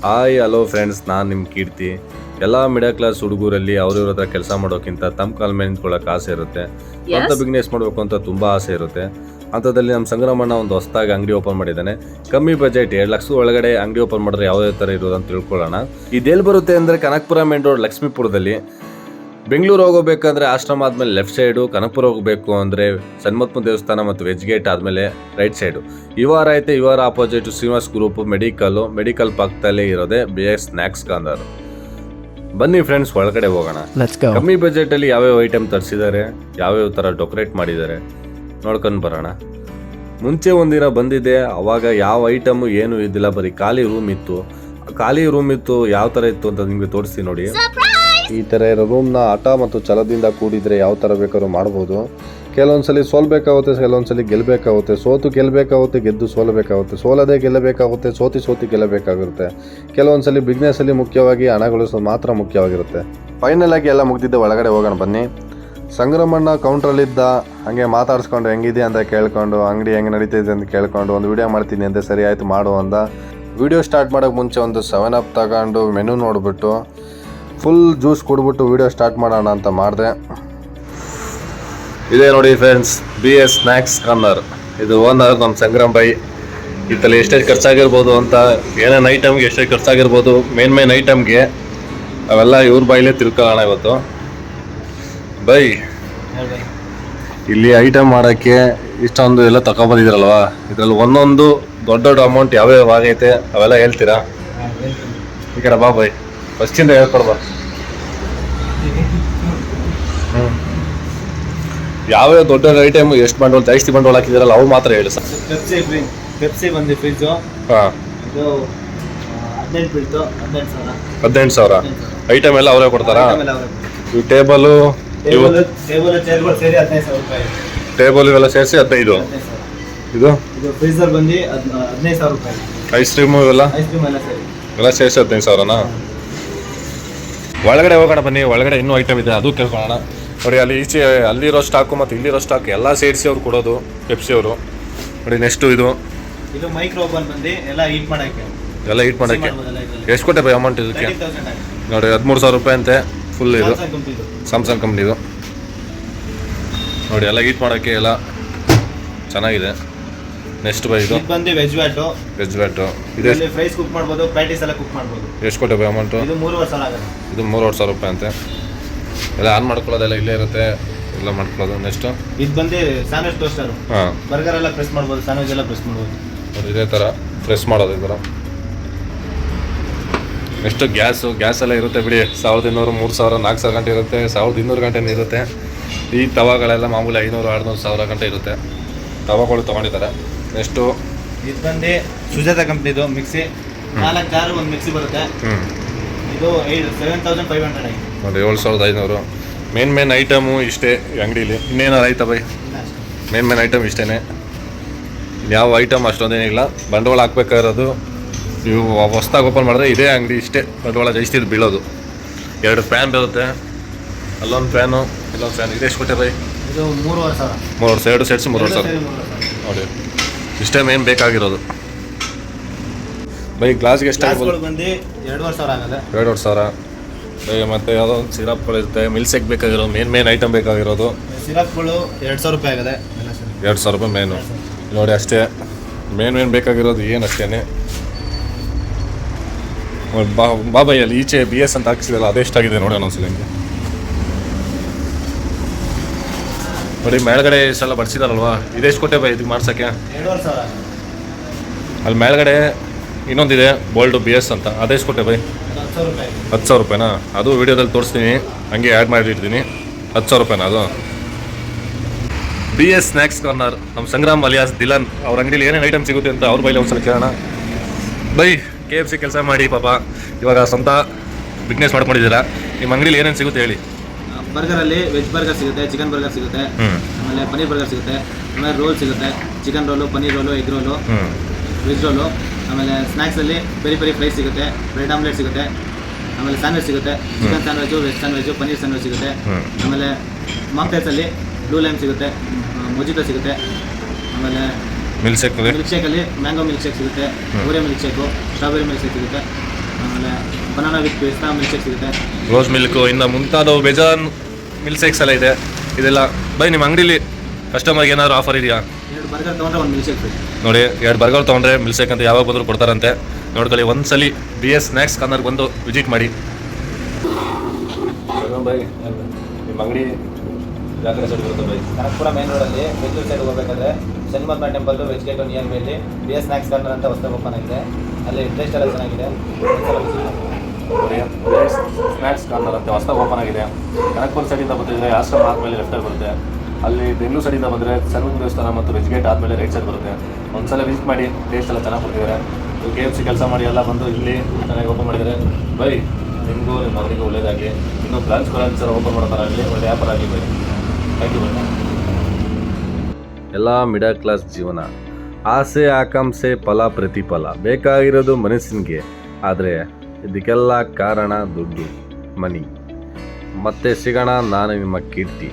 Hi hello friends, ನಾನು ನಿಮ್ಮ ಕೀರ್ತಿ. ಎಲ್ಲ ಮಿಡಲ್ ಕ್ಲಾಸ್ ಹುಡುಗರಲ್ಲಿ ಅವ್ರ ಹತ್ರ ಕೆಲಸ ಮಾಡೋಕ್ಕಿಂತ ತಮ್ಮ ಕಾಲ ಮೇಲೆ ನಿಂತ್ಕೊಳ್ಳೋಕೆ ಆಸೆ ಇರುತ್ತೆ. ಸ್ವಂತ ಬಿಸ್ನೆಸ್ ಮಾಡಬೇಕು ಅಂತ ತುಂಬ ಆಸೆ ಇರುತ್ತೆ. ಅಂಥದ್ದಲ್ಲಿ ನಮ್ಮ ಸಂಗ್ರಾಮಣ್ಣ ಒಂದು ಹೊಸದಾಗಿ ಅಂಗಡಿ ಓಪನ್ ಮಾಡಿದ್ದಾನೆ. ಕಮ್ಮಿ ಬಜೆಟ್ 2 ಲಕ್ಷ ಒಳಗಡೆ ಅಂಗಡಿ ಓಪನ್ ಮಾಡಿದ್ರೆ ಯಾವುದೇ ಥರ ಇರೋದು ಅಂತ ತಿಳ್ಕೊಳ್ಳೋಣ. ಇದೆಲ್ಲಿ ಬರುತ್ತೆ ಅಂದರೆ ಕನಕಪುರ ಮೇನ್ ರೋಡ್ ಲಕ್ಷ್ಮೀಪುರದಲ್ಲಿ. ಬೆಂಗಳೂರು ಹೋಗಬೇಕಂದ್ರೆ ಆಶ್ರಮ ಆದಮೇಲೆ ಲೆಫ್ಟ್ ಸೈಡು, ಕನಕಪುರ ಹೋಗಬೇಕು ಅಂದರೆ ಸನ್ಮತ್ಮ ದೇವಸ್ಥಾನ ಮತ್ತು ವೆಜ್ ಗೇಟ್ ಆದಮೇಲೆ ರೈಟ್ ಸೈಡು. ಈ ವಾರ ಆಪೋಸಿಟ್ ಶ್ರೀನಿವಾಸ್ ಗ್ರೂಪ್ ಮೆಡಿಕಲ್ ಪಕ್ಕದಲ್ಲೇ ಇರೋದೆ BS ಸ್ನ್ಯಾಕ್ಸ್ ಕಾರ್ನರ್. ಬನ್ನಿ ಫ್ರೆಂಡ್ಸ್, ಒಳಗಡೆ ಹೋಗೋಣ. ಕಮ್ಮಿ ಬಜೆಟಲ್ಲಿ ಯಾವ್ಯಾವ ಐಟಮ್ ತರಿಸಿದ್ದಾರೆ, ಯಾವ್ಯಾವ ಥರ ಡೆಕೋರೇಟ್ ಮಾಡಿದ್ದಾರೆ ನೋಡ್ಕೊಂಡು ಬರೋಣ. ಮುಂಚೆ ಒಂದಿನ ಬಂದಿದ್ದೆ, ಅವಾಗ ಯಾವ ಐಟಮು ಏನು ಇದ್ದಿಲ್ಲ, ಬರೀ ಖಾಲಿ ರೂಮ್ ಇತ್ತು. ಯಾವ ಥರ ಇತ್ತು ಅಂತ ನಿಮಗೆ ತೋರಿಸ್ತೀನಿ ನೋಡಿ. ಈ ಥರ ಇರೋ ರೂಮ್ನ ಹಠ ಮತ್ತು ಛಲದಿಂದ ಕೂಡಿದರೆ ಯಾವ ಥರ ಬೇಕಾದ್ರೂ ಮಾಡ್ಬೋದು. ಕೆಲವೊಂದ್ಸಲಿ ಸೋಲ್ಬೇಕಾಗುತ್ತೆ, ಕೆಲವೊಂದ್ಸಲಿ ಗೆಲ್ಲಬೇಕಾಗುತ್ತೆ, ಸೋತು ಗೆಲ್ಲಬೇಕಾಗುತ್ತೆ, ಗೆದ್ದು ಸೋಲಬೇಕಾಗುತ್ತೆ, ಸೋಲದೇ ಗೆಲ್ಲಬೇಕಾಗುತ್ತೆ, ಸೋತಿ ಗೆಲ್ಲಬೇಕಾಗಿರುತ್ತೆ. ಕೆಲವೊಂದ್ಸಲಿ ಬಿಸ್ನೆಸ್ಸಲ್ಲಿ ಮುಖ್ಯವಾಗಿ ಹಣ ಗಳಿಸೋದು ಮಾತ್ರ ಮುಖ್ಯವಾಗಿರುತ್ತೆ. ಫೈನಲ್ ಆಗಿ ಎಲ್ಲ ಮುಗ್ದಿದ್ದೆ, ಒಳಗಡೆ ಹೋಗೋಣ ಬನ್ನಿ. ಸಂಗ್ರಾಮಣ್ಣ ಕೌಂಟ್ರಲ್ಲಿದ್ದ, ಹಾಗೆ ಮಾತಾಡಿಸ್ಕೊಂಡು ಹೆಂಗಿದೆ ಅಂತ ಕೇಳ್ಕೊಂಡು, ಅಂಗಡಿ ಹೆಂಗೆ ನಡೀತಿದೆ ಅಂತ ಕೇಳ್ಕೊಂಡು ಒಂದು ವಿಡಿಯೋ ಮಾಡ್ತೀನಿ ಅಂತ. ಸರಿ ಆಯಿತು ಮಾಡು ಅಂದ. ವಿಡಿಯೋ ಸ್ಟಾರ್ಟ್ ಮಾಡೋಕ್ಕೆ ಮುಂಚೆ ಒಂದು 7 ಅಪ್ ತಗೊಂಡು ಮೆನು ನೋಡಿಬಿಟ್ಟು ಫುಲ್ ಜ್ಯೂಸ್ ಕುಡಿದ್ಬಿಟ್ಟು ವಿಡಿಯೋ ಸ್ಟಾರ್ಟ್ ಮಾಡೋಣ ಅಂತ ಮಾಡಿದೆ. ಇದೇ ನೋಡಿ ಫ್ರೆಂಡ್ಸ್, BS ಸ್ನ್ಯಾಕ್ಸ್ ಕಾರ್ನರ್. ಇದು ಓನರ್ ನಮ್ಮ ಸಂಗ್ರಾಮ್ ಬೈ. ಇತ್ತಲ್ಲಿ ಎಷ್ಟೆಷ್ಟು ಖರ್ಚಾಗಿರ್ಬೋದು ಅಂತ, ಏನೇನು ಐಟಮ್ಗೆ ಎಷ್ಟೆಷ್ಟು ಖರ್ಚಾಗಿರ್ಬೋದು, ಮೇನ್ ಐಟಮ್ಗೆ ಅವೆಲ್ಲ ಇವ್ರ ಬಾಯಿಲೇ ತಿಳ್ಕೊಳ್ಳೋಣ ಇವತ್ತು. ಬೈ, ಇಲ್ಲಿ ಐಟಮ್ ಮಾಡೋಕ್ಕೆ ಇಷ್ಟೊಂದು ಎಲ್ಲ ತಗೊಬಂದಿದ್ದೀರಲ್ವಾ, ಇದರಲ್ಲಿ ಒಂದೊಂದು ದೊಡ್ಡ ಅಮೌಂಟ್ ಯಾವ್ಯಾವ ಆಗೈತೆ ಅವೆಲ್ಲ ಹೇಳ್ತೀರಾ? ಈ ಕಡೆ ಬಾ ಬೈ, ಫಸ್ಟಿಂದ ಹೇಳ್ಕೊಡ್ಬಾ. ಯಾವ್ಯಾವ ದೊಡ್ಡ ಐಟಮ್ ಎಷ್ಟು ಬಂಡವಾಳ, ಜಾಸ್ತಿ ಬಂಡವಾಳ ಹಾಕಿದಾರಲ್ಲ ಅವು ಮಾತ್ರ ಹೇಳಿ ಸರ್. ಪೆಪ್ಸಿ ಬಂದು ಫ್ರಿಜ್ಜು, ಇದು 18,000 ಐಟಮ್ ಎಲ್ಲ ಅವರೇ ಕೊಡ್ತಾರಾ? ಈ ಟೇಬಲು ಚೇರ್ಗಳು ಸೇರಿ 15,000 ರೂಪಾಯಿ. ಟೇಬಲ್ ಇವೆಲ್ಲ ಸೇರಿಸಿ 15. ಇದು ಫ್ರೀಜರ್ ಬಂದು 15,000 ರೂಪಾಯಿ. ಐಸ್ ಕ್ರೀಮು ಇವೆಲ್ಲ ಸೇರಿಸಿ 15,000ನಾ? ಒಳಗಡೆ ಹೋಗೋಣ ಬನ್ನಿ. ಒಳಗಡೆ ಇನ್ನೂ ಐಟಮ್ ಇದೆ, ಅದು ಕೇಳ್ಕೊಳ್ಳೋಣ. ನೋಡಿ, ಅಲ್ಲಿರೋ ಸ್ಟಾಕು ಮತ್ತು ಇಲ್ಲಿರೋ ಸ್ಟಾಕ್ ಎಲ್ಲ ಸೇರಿಸಿ ಅವ್ರು ಕೊಡೋದು ಪೆಪ್ಸಿ ಅವರು. ನೋಡಿ, ನೆಕ್ಸ್ಟು ಇದು ಮೈಕ್ರೋ ಓವನ್ ಬಂದು ಎಲ್ಲ ಹೀಟ್ ಮಾಡೋಕ್ಕೆ. ಎಷ್ಟು ಕೊಟ್ಟೆ ಬೈ ಅಮೌಂಟ್ ಇದಕ್ಕೆ? ನೋಡಿ, 13,000 ರೂಪಾಯಿ ಅಂತೆ ಫುಲ್. ಇದು ಸ್ಯಾಮ್ಸಂಗ್ ಕಂಪ್ನಿದು. ನೋಡಿ, ಎಲ್ಲ ಹೀಟ್ ಮಾಡೋಕ್ಕೆ ಎಲ್ಲ ಚೆನ್ನಾಗಿದೆ. ನೆಕ್ಸ್ಟ್ ಬೈ ಇದು ಬಂದು ವೆಜ್ ಬ್ಯಾಟು. ಇದೆ, ಫ್ರೈಸ್ ಕುಕ್ ಮಾಡ್ಬೋದು, ಪ್ಯಾಟೀಸ್ ಎಲ್ಲ ಕುಕ್ ಮಾಡ್ಬೋದು. ಎಷ್ಟು ಕೊಟ್ಟೆ ಬೈ ಅಮೌಂಟು? ಇದು 3,500 ಆಗುತ್ತೆ. ಇದು 3,500 ರೂಪಾಯಿ ಅಂತೆ. ಎಲ್ಲ ಆನ್ ಮಾಡ್ಕೊಳ್ಳೋದೆಲ್ಲ ಇಲ್ಲೇ ಇರುತ್ತೆ, ಎಲ್ಲ ಮಾಡ್ಕೊಳ್ಳೋದು. ನೆಕ್ಸ್ಟ್ ಇದು ಬಂದು ಸ್ಯಾಂಡ್ವಿಚ್ ಟೋಸ್ಟರು. ಬರ್ಗರ್ ಎಲ್ಲ ಪ್ರೆಸ್ ಮಾಡ್ಬೋದು, ಸ್ಯಾಂಡ್ವಿಚ್ ಎಲ್ಲ ಪ್ರೆಸ್ ಮಾಡ್ಬೋದು. ಇದೇ ಥರ ಪ್ರೆಸ್ ಮಾಡೋದು ಈ ಥರ. ನೆಕ್ಸ್ಟ್ ಗ್ಯಾಸ್ ಎಲ್ಲ ಇರುತ್ತೆ ಬಿಡಿ. 1,200, 3,000, 4,000 ಗಂಟೆ ಇರುತ್ತೆ, 1,200 ಗಂಟೆ ಇರುತ್ತೆ. ಈ ತವಾಗಳೆಲ್ಲ ಮಾಮೂಲಿ 500, 600, 1,000 ಗಂಟೆ ಇರುತ್ತೆ. ತವಾಗಳು ತೊಗೊಂಡಿದ್ದಾರೆ. ನೆಕ್ಸ್ಟು ಇದು ಬಂದು ಸುಜಾತ ಕಂಪ್ನಿದು ಮಿಕ್ಸಿ. 4 ಜಾರು ಒಂದು ಮಿಕ್ಸಿ ಬರುತ್ತೆ. ಇದು 7,500 ಆಗಿದೆ. ನೋಡಿ, 7,500. ಮೇನ್ ಐಟಮು ಇಷ್ಟೇ ಅಂಗಡೀಲಿ. ಇನ್ನೇನಾರು ಆಯ್ತಾ ಬೈ? ಮೇನ್ ಐಟಮ್ ಇಷ್ಟೇ. ಯಾವ ಐಟಮ್ ಅಷ್ಟೊಂದೇನಿಲ್ಲ. ಬಂಡವಾಳ ಹಾಕ್ಬೇಕಾಗಿರೋದು ನೀವು ಹೊಸ್ದಾಗಿ ಓಪನ್ ಮಾಡಿದ್ರೆ ಇದೇ ಅಂಗಡಿ ಇಷ್ಟೇ ಬಂಡವಾಳ ಜಾಸ್ತಿ ಬೀಳೋದು. 2 ಫ್ಯಾನ್ ಬರುತ್ತೆ, ಅಲ್ಲೊಂದು ಫ್ಯಾನು, ಇಲ್ಲೊಂದು ಫ್ಯಾನ್. ಇದೆಷ್ಟು ಕೊಟ್ಟೆ ಬೈ? ಇದು 3,500. 3,500, 2 ಸೇರಿಸಿ 3,500. ನೋಡಿ, ಇಷ್ಟೇ ಮೇನ್ ಬೇಕಾಗಿರೋದು ಬೈ. ಗ್ಲಾಸ್ಗೆ ಎಷ್ಟಾಗ್ಬೋದು? ಬಂದು 2,500 ಆಗುತ್ತೆ. 2,500 ಬೈ. ಮತ್ತು ಯಾವುದೋ ಒಂದು ಸಿರಪ್ಗಳಿರುತ್ತೆ, ಮಿಲ್ಸೆಕ್ ಬೇಕಾಗಿರೋದು, ಮೇನ್ ಐಟಮ್ ಬೇಕಾಗಿರೋದು. ಸಿರಪ್ಗಳು 2,000 ರೂಪಾಯಿ ಆಗಿದೆ. 2,000 ರೂಪಾಯಿ ಮೇನು. ನೋಡಿ, ಅಷ್ಟೇ ಮೇನ್ ಬೇಕಾಗಿರೋದು ಏನು ಅಷ್ಟೇ. ಬಾಬಾಯಲ್ಲಿ ಈಚೆ BS ಅಂತ ಹಾಕ್ಸಿದಲ್ಲ, ಅದೆಷ್ಟಾಗಿದೆ ನೋಡಿ ಒಂದೊಂದ್ಸಲ ಹಿಂಗೆ. ನೋಡಿ, ಮೇಲ್ಗಡೆ ಇಷ್ಟೆಲ್ಲ ಬಡಿಸಿದಾರಲ್ವಾ, ಇದೆಷ್ಟು ಕೊಟ್ಟೆ ಬೈ ಇದಕ್ಕೆ ಮಾಡ್ಸೋಕ್ಕೆ? 2,500. ಅಲ್ಲಿ ಮೇಲ್ಗಡೆ ಇನ್ನೊಂದಿದೆ ಬೋಲ್ಡು BS ಅಂತ, ಅದೆಷ್ಟು ಕೊಟ್ಟೆ ಬೈ? 10,000 ರೂಪಾಯಿ. 10,000 ರೂಪಾಯಿನಾ? ಅದು ವೀಡಿಯೋದಲ್ಲಿ ತೋರಿಸ್ತೀನಿ, ಹಂಗೆ ಆ್ಯಡ್ ಮಾಡಿರ್ತೀನಿ. 10,000 ರೂಪಾಯಿನಾ ಅದು? BS snacks corner. ನಮ್ಮ ಸಂಗ್ರಾಮ್ ಅಲಿಯಾಸ್ ದಿಲನ್ ಅವ್ರ ಅಂಗಡಿಲಿ ಏನೇನು ಐಟಮ್ ಸಿಗುತ್ತೆ ಅಂತ ಅವ್ರ ಬೈಲಿ ಒಂದ್ಸಲ ಕೇಳೋಣ. ಬೈ, KFC ಕೆಲಸ ಮಾಡಿ ಪಾಪ ಇವಾಗ ಸ್ವಂತ ಬಿಸ್ನೆಸ್ ಮಾಡ್ಕೊಂಡಿದ್ದೀರಾ. ನಿಮ್ಮ ಅಂಗಡಿಲಿ ಏನೇನು ಸಿಗುತ್ತೆ ಹೇಳಿ? ಬರ್ಗರಲ್ಲಿ ವೆಜ್ ಬರ್ಗರ್ ಸಿಗುತ್ತೆ, ಚಿಕನ್ ಬರ್ಗರ್ ಸಿಗುತ್ತೆ, ಆಮೇಲೆ ಪನ್ನೀರ್ ಬರ್ಗರ್ ಸಿಗುತ್ತೆ, ಆಮೇಲೆ ರೋಲ್ ಸಿಗುತ್ತೆ, chicken roll, paneer roll, egg roll, veg roll. ಆಮೇಲೆ ಸ್ನ್ಯಾಕ್ಸಲ್ಲಿ ಪೆರಿ ಫ್ರೈ ಸಿಗುತ್ತೆ, ಬ್ರೆಡ್ ಆಮ್ಲೆಟ್ ಸಿಗುತ್ತೆ, ಆಮೇಲೆ ಸ್ಯಾಂಡ್ವಿಚ್ ಸಿಗುತ್ತೆ, chicken sandwich, veg sandwich, paneer sandwich ಸಿಗುತ್ತೆ. ಆಮೇಲೆ ಮಾಕ್ಟೇಲ್ಸಲ್ಲಿ ಬ್ಲೂ ಲೈಮ್ ಸಿಗುತ್ತೆ, ಮೊಜಿಟೋ ಸಿಗುತ್ತೆ. ಆಮೇಲೆ ಮಿಲ್ಕ್ ಶೇಕಲ್ಲಿ ಮ್ಯಾಂಗೋ ಮಿಲ್ಕ್ ಶೇಕ್ ಸಿಗುತ್ತೆ, Oreo milk shake, strawberry milk shake ಸಿಗುತ್ತೆ. ಆಮೇಲೆ banana with pista milk shake ಸಿಗುತ್ತೆ. ರೋಸ್ ಮಿಲ್ಕು ಇನ್ನು ಮುಂತಾದವು ಬೇಜಾನ್ ಮಿಲ್ಕ್ ಶೇಕ್ಸ್ ಎಲ್ಲ ಇದೆ. ಇದೆಲ್ಲ ಬೈ ನಿಮ್ಮ ಅಂಗಡಿಲಿ ಕಸ್ಟಮರ್ಗೆ ಏನಾದ್ರು ಆಫರ್ ಇದೆಯಾ? 2 ಬರ್ಗರ್ ತೊಗೊಂಡ್ರೆ 1 ಮಿಲ್ಕ್ ಶೇಕ್ ಫ್ರೀ. ನೋಡಿ 2 ಬರ್ಗರ್ ತೊಗೊಂಡ್ರೆ ಮಿಲ್ಕ್ ಶೇಕ್ ಅಂತ ಯಾವಾಗ ಬಂದರೂ ಕೊಡ್ತಾರಂತೆ. ನೋಡ್ಕೊಳ್ಳಿ, ಒಂದ್ಸಲಿ BS ಸ್ನ್ಯಾಕ್ಸ್ ಕಾರ್ನರ್ಗೆ ಬಂದು ವಿಸಿಟ್ ಮಾಡಿ. ಬೈ ನಿಮ್ಮ ಅಂಗಡಿ ಯಾವ ಕಡೆ ಸೈಡ್ ಬರುತ್ತೆ ಬೈ? ಕನಕಪುರ ಮೇನ್ ರೋಡಲ್ಲಿ ಬೆಂಗಳೂರು ಸೈಡ್ ಹೋಗಬೇಕಾದ್ರೆ Shanimahatma temple veg gate near ಮೇಲೆ BS ಸ್ನ್ಯಾಕ್ಸ್ ಕಾರ್ನರ್ ಅಂತ ಹೊಸದಾಗಿ ಓಪನ್ ಆಗಿದೆ. ಅಲ್ಲಿ ಟೇಸ್ಟ್ ಎಲ್ಲ ಚೆನ್ನಾಗಿದೆ. ಸ್ನ್ಯಾಕ್ಸ್ ಕಾರ್ನರ್ ಅಂತ ಹೊಸದಾಗಿ ಓಪನ್ ಆಗಿದೆ. ಕನಕಪುರ ಸೈಡಿಂದ ಬಂದಿದ್ರೆ ಆಶ್ರಮ ಆದಮೇಲೆ ಲೆಫ್ಟಲ್ಲಿ ಬರುತ್ತೆ. ಅಲ್ಲಿ ಬೆಂಗಳೂರು ಸೈಡಿಂದ ಬಂದರೆ ಶನಿಮಹಾತ್ಮ ದೇವಸ್ಥಾನ ಮತ್ತು ವೆಜ್ ಗೇಟ್ ಆದಮೇಲೆ ರೈಟ್ ಸೈಡ್ ಬರುತ್ತೆ. ಒಂದ್ಸಲ ವಿಸಿಟ್ ಮಾಡಿ, ಟೇಸ್ಟ್ ಎಲ್ಲ ಚೆನ್ನಾಗಿ ಕೊಡ್ತಿದ್ದಾರೆ. KFC ಕೆಲಸ ಮಾಡಿ ಎಲ್ಲ ಬಂದು ಇಲ್ಲಿ ಚೆನ್ನಾಗಿ ಓಪನ್ ಮಾಡಿದ್ದಾರೆ. ಬೈ ನಿಮಗೂ ನಿಮ್ಮ ಮಗನಿಗೂ ಒಳ್ಳೇದಾಗಲಿ. ಇನ್ನೂ ಬ್ರಾಂಚ್ಗಳು ಓಪನ್ ಮಾಡೋದಾಗಲಿ, ಒಳ್ಳೆ ವ್ಯಾಪಾರ ಆಗಲಿ ಬೈ. Thank you bye. ಎಲ್ಲ ಮಿಡಲ್ ಕ್ಲಾಸ್ ಜೀವನ, ಆಸೆ ಆಕಾಂಕ್ಷೆ ಫಲ ಪ್ರತಿಫಲ ಬೇಕಾಗಿರೋದು ಮನಸ್ಸಿನಿಗೆ. ಆದರೆ ಇದಕ್ಕೆಲ್ಲ ಕಾರಣ ದುಡ್ಡು, ಮನಿ. ಮತ್ತೆ ಸಿಗೋಣ, ನಾನು ನಿಮ್ಮ ಕೀರ್ತಿ.